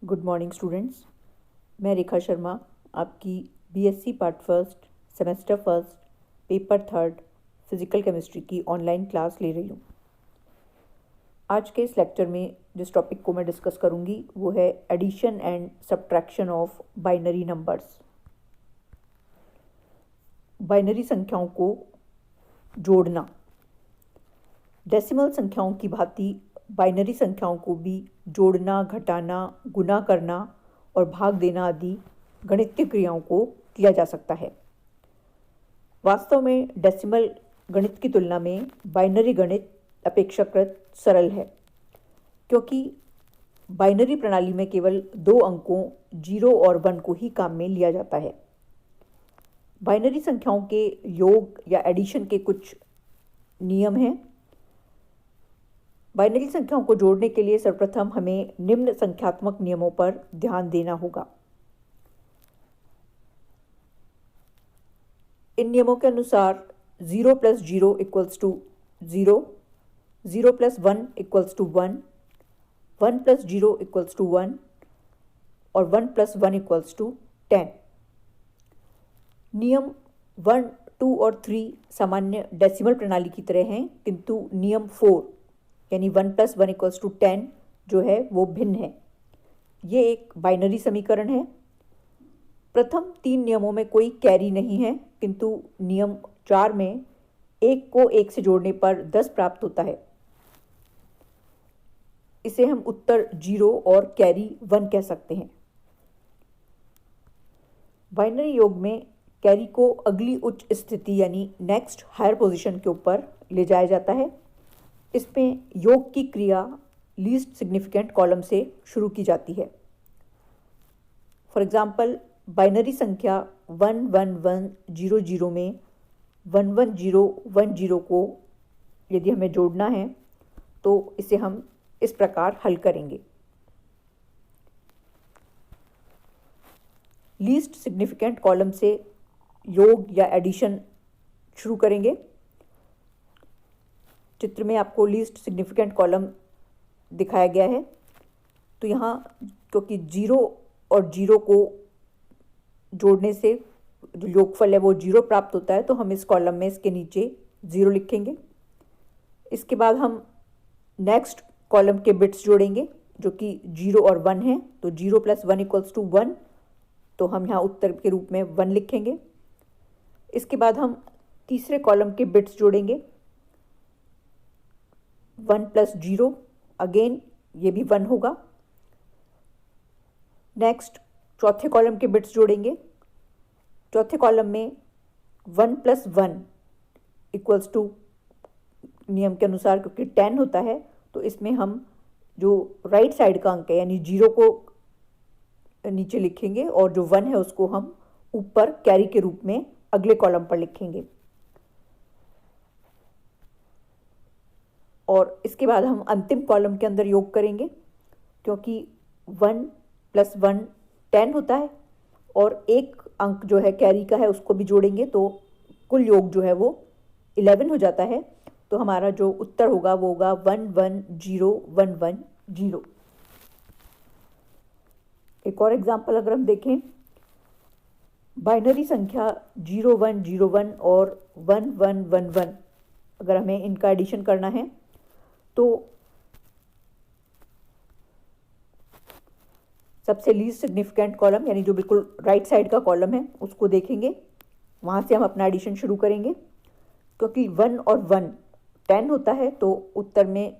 Good morning students. मैं रेखा शर्मा आपकी BSc part first semester first paper third physical chemistry की online class ले रही हूँ। आज के इस लेक्चर में जिस टॉपिक को मैं डिस्कस करूँगी वो है addition and subtraction of binary numbers. Binary संख्याओं को जोड़ना। डेसिमल संख्याओं की भांति बाइनरी संख्याओं को भी जोड़ना, घटाना, गुणा करना और भाग देना आदि गणितीय क्रियाओं को किया जा सकता है। वास्तव में डेसिमल गणित की तुलना में बाइनरी गणित अपेक्षाकृत सरल है, क्योंकि बाइनरी प्रणाली में केवल दो अंकों 0 और 1 को ही काम में लिया जाता है। बाइनरी संख्याओं के योग या एडिशन के कुछ नियम हैं। बाइनरी संख्याओं को जोड़ने के लिए सर्वप्रथम हमें निम्न संख्यात्मक नियमों पर ध्यान देना होगा। इन नियमों के अनुसार 0 + 0 = 0, 0 + 1 = 1, 1 + 0 = 1 और 1 + 1 = 10। नियम 1, 2 और 3 सामान्य डेसिमल प्रणाली की तरह हैं, किंतु नियम 4 यानी 1 + 1 = 10 जो है वो भिन्न है। ये एक बाइनरी समीकरण है। प्रथम 3 नियमों में कोई कैरी नहीं है, किंतु नियम 4 में 1 को 1 से जोड़ने पर 10 प्राप्त होता है। इसे हम उत्तर 0 और कैरी 1 कह सकते हैं। बाइनरी योग में कैरी को अगली उच्च स्थिति यानी नेक्स्ट हायर पोजीशन के ऊपर ले जाया जाता है। इसमें योग की क्रिया लीस्ट सिग्निफिकेंट कॉलम से शुरू की जाती है। फॉर एग्जाम्पल, बाइनरी संख्या 11100 में 11010 को यदि हमें जोड़ना है तो इसे हम इस प्रकार हल करेंगे। लीस्ट सिग्निफिकेंट कॉलम से योग या एडिशन शुरू करेंगे। चित्र में आपको लीस्ट सिग्निफिकेंट कॉलम दिखाया गया है। तो यहाँ क्योंकि 0 और 0 को जोड़ने से जो योगफल है वो 0 प्राप्त होता है, तो हम इस कॉलम में इसके नीचे 0 लिखेंगे। इसके बाद हम नेक्स्ट कॉलम के बिट्स जोड़ेंगे जो कि 0 और 1 हैं। तो 0 + 1 = 1, तो हम यहाँ उत्तर के रूप में 1 लिखेंगे। इसके बाद हम तीसरे कॉलम के बिट्स जोड़ेंगे। 1 + 0, अगेन ये भी 1 होगा। नेक्स्ट चौथे कॉलम के बिट्स जोड़ेंगे। चौथे कॉलम में 1 + 1 = नियम के अनुसार क्योंकि 10 होता है, तो इसमें हम जो राइट साइड का अंक है यानी 0 को नीचे लिखेंगे और जो 1 है उसको हम ऊपर कैरी के रूप में अगले कॉलम पर लिखेंगे। और इसके बाद हम अंतिम कॉलम के अंदर योग करेंगे, क्योंकि 1 + 1 10 होता है और एक अंक जो है कैरी का है उसको भी जोड़ेंगे तो कुल योग जो है वो 11 हो जाता है। तो हमारा जो उत्तर होगा वो होगा 110110। एक और एग्जाम्पल अगर हम देखें, बाइनरी संख्या 0101 और 1111 अगर हमें इनका एडिशन करना है तो सबसे लीस्ट सिग्निफिकेंट कॉलम यानी जो बिल्कुल राइट साइड का कॉलम है उसको देखेंगे, वहाँ से हम अपना एडिशन शुरू करेंगे। क्योंकि 1 और 1 10 होता है तो उत्तर में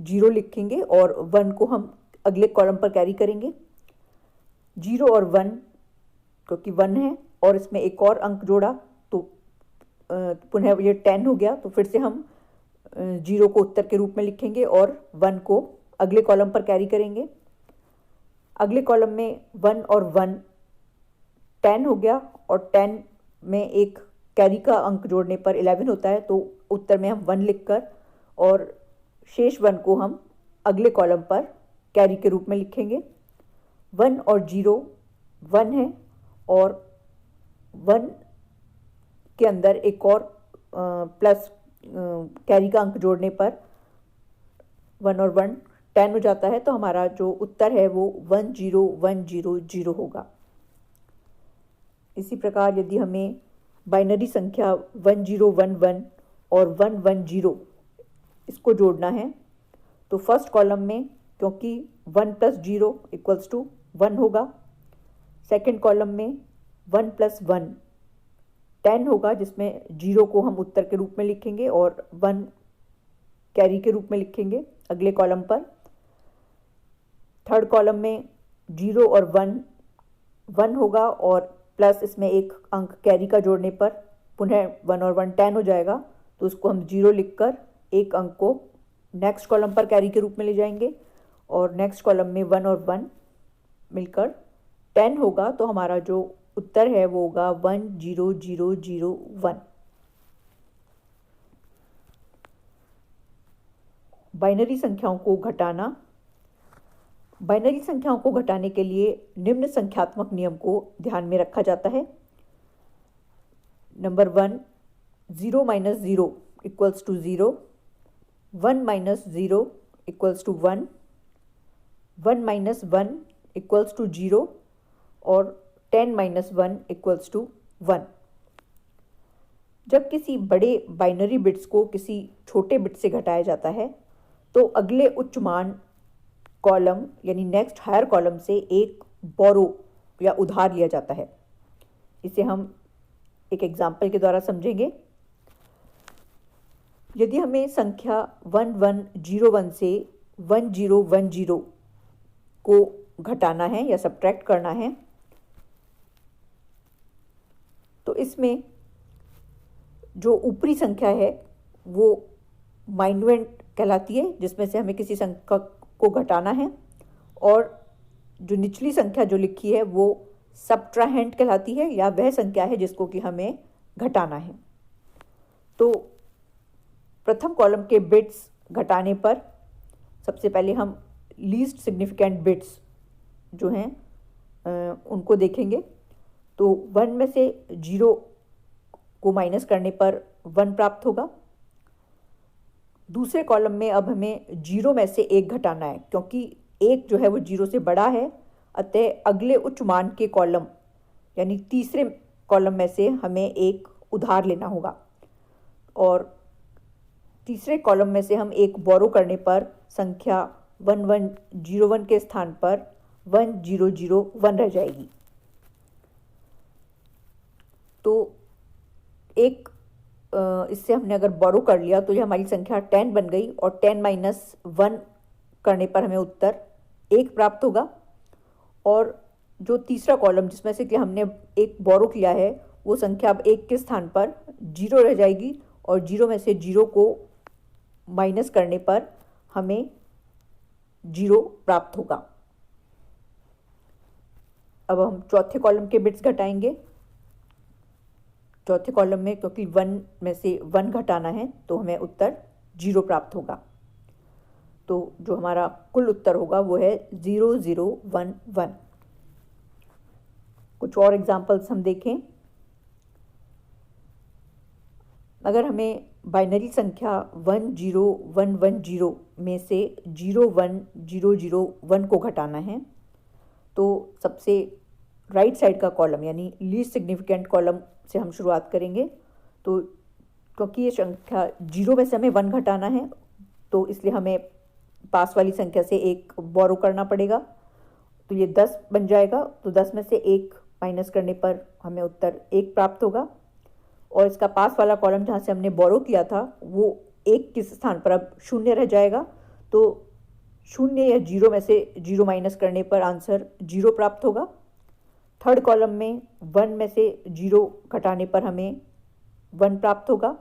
0 लिखेंगे और 1 को हम अगले कॉलम पर कैरी करेंगे। 0 और 1 क्योंकि 1 है और इसमें एक और अंक जोड़ा तो पुनः ये 10 हो गया, तो फिर से हम 0 को उत्तर के रूप में लिखेंगे और 1 को अगले कॉलम पर कैरी करेंगे। अगले कॉलम में 1 और 1 10 हो गया और 10 में एक कैरी का अंक जोड़ने पर 11 होता है, तो उत्तर में हम 1 लिखकर और शेष 1 को हम अगले कॉलम पर कैरी के रूप में लिखेंगे। 1 और 0 1 है और 1 के अंदर एक और प्लस कैरी का अंक जोड़ने पर 1 और 1 10 हो जाता है, तो हमारा जो उत्तर है वो 10100 होगा। इसी प्रकार यदि हमें बाइनरी संख्या 1011 और 110 इसको जोड़ना है, तो फर्स्ट कॉलम में क्योंकि 1 + 0 = 1 होगा, सेकंड कॉलम में 1 + 1 10 होगा, जिसमें 0 को हम उत्तर के रूप में लिखेंगे और 1 कैरी के रूप में लिखेंगे अगले कॉलम पर। थर्ड कॉलम में 0 और 1 1 होगा और प्लस इसमें एक अंक कैरी का जोड़ने पर पुनः 1 और 1 10 हो जाएगा, तो उसको हम 0 लिखकर एक अंक को नेक्स्ट कॉलम पर कैरी के रूप में ले जाएंगे और नेक्स्ट कॉलम में 1 और 1 मिलकर 10 होगा, तो हमारा जो उत्तर है वो होगा 10001। बाइनरी संख्याओं को घटाना। बाइनरी संख्याओं को घटाने के लिए निम्न संख्यात्मक नियम को ध्यान में रखा जाता है। नंबर 1, 0 - 0 = 0, 1 - 0 = 1, 1 - 1 = 0 और 10 - 1 = 1। जब किसी बड़े बाइनरी बिट्स को किसी छोटे बिट से घटाया जाता है, तो अगले उच्च मान कॉलम यानी नेक्स्ट हायर कॉलम से एक बोरो या उधार लिया जाता है। इसे हम एक एग्जाम्पल के द्वारा समझेंगे। यदि हमें संख्या 1101 से 1010 को घटाना है या सब्ट्रैक्ट करना है, तो इसमें जो ऊपरी संख्या है वो माइन्यूएंट कहलाती है, जिसमें से हमें किसी संख्या को घटाना है, और जो निचली संख्या जो लिखी है वो सब्ट्राहेंट कहलाती है, या वह संख्या है जिसको कि हमें घटाना है। तो प्रथम कॉलम के बिट्स घटाने पर सबसे पहले हम लीस्ट सिग्निफिकेंट बिट्स जो हैं उनको देखेंगे। तो 1 में से 0 को माइनस करने पर 1 प्राप्त होगा। दूसरे कॉलम में अब हमें 0 में से 1 घटाना है, क्योंकि 1 जो है वो 0 से बड़ा है, अतः अगले उच्च मान के कॉलम यानी तीसरे कॉलम में से हमें एक उधार लेना होगा, और तीसरे कॉलम में से हम एक बोरो करने पर संख्या 1101 के स्थान पर 1001 रह जाएगी। तो एक इससे हमने अगर बोरो कर लिया तो ये हमारी संख्या 10 बन गई, और 10 - 1 करने पर हमें उत्तर 1 प्राप्त होगा। और जो तीसरा कॉलम जिसमें से कि हमने एक बोरो किया है, वो संख्या अब 1 के स्थान पर 0 रह जाएगी, और 0 में से 0 को माइनस करने पर हमें 0 प्राप्त होगा। अब हम चौथे कॉलम के बिट्स घटाएंगे। चौथे कॉलम में क्योंकि 1 में से 1 घटाना है, तो हमें उत्तर 0 प्राप्त होगा। तो जो हमारा कुल उत्तर होगा वो है 0011। कुछ और एग्जाम्पल्स हम देखें। अगर हमें बाइनरी संख्या 10110 में से 01001 को घटाना है, तो सबसे राइट साइड का कॉलम यानी लीस्ट सिग्निफिकेंट कॉलम से हम शुरुआत करेंगे। तो क्योंकि ये संख्या 0 में से हमें 1 घटाना है, तो इसलिए हमें पास वाली संख्या से एक बोरो करना पड़ेगा। तो ये 10 बन जाएगा, तो 10 में से 1 माइनस करने पर हमें उत्तर 1 प्राप्त होगा, और इसका पास वाला कॉलम जहाँ से हमने बोरो किया था वो 1 के स्थान पर अब 0 रह जाएगा। तो 0 या 0 में से 0 माइनस करने पर आंसर 0 प्राप्त होगा। थर्ड कॉलम में 1 में से 0 घटाने पर हमें 1 प्राप्त होगा।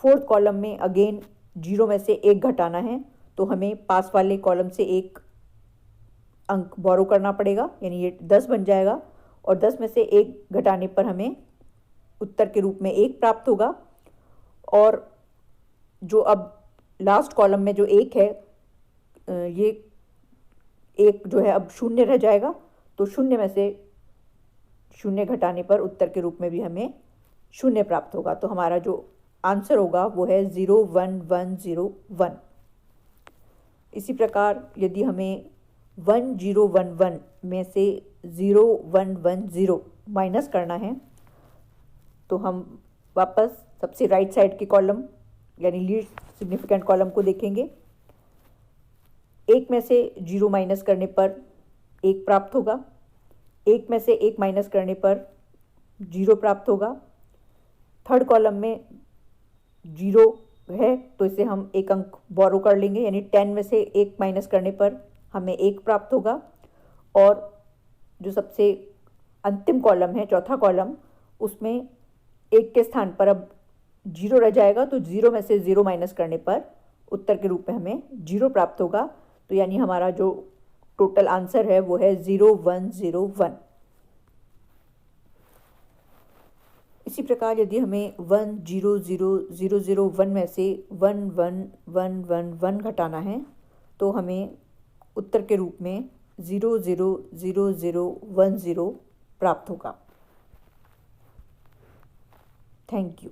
फोर्थ कॉलम में अगेन 0 में से 1 घटाना है, तो हमें पास वाले कॉलम से एक अंक बोरो करना पड़ेगा, यानी ये 10 बन जाएगा, और 10 में से 1 घटाने पर हमें उत्तर के रूप में 1 प्राप्त होगा। और जो अब लास्ट कॉलम में जो 1 है, ये 1 जो है अब 0 रह जाएगा, तो 0 में से 0 घटाने पर उत्तर के रूप में भी हमें 0 प्राप्त होगा। तो हमारा जो आंसर होगा वो है 01101। इसी प्रकार यदि हमें 1011 में से 0110 माइनस करना है तो हम वापस सबसे राइट साइड के कॉलम यानी लीस्ट सिग्निफिकेंट कॉलम को देखेंगे। एक में से 0 माइनस करने पर 1 प्राप्त होगा, एक में से 1 माइनस करने पर 0 प्राप्त होगा। थर्ड कॉलम में 0 है तो इसे हम 1 अंक बोरो कर लेंगे, यानी 10 में से 1 माइनस करने पर हमें 1 प्राप्त होगा। और जो सबसे अंतिम कॉलम है, चौथा कॉलम, उसमें 1 के स्थान पर अब 0 रह जाएगा, तो 0 में से 0 माइनस करने पर उत्तर के रूप में हमें 0 प्राप्त होगा। तो यानी हमारा जो टोटल आंसर है वो है 0101। इसी प्रकार यदि हमें 100001 में से 11111 घटाना है तो हमें उत्तर के रूप में 000010 प्राप्त होगा। Thank you.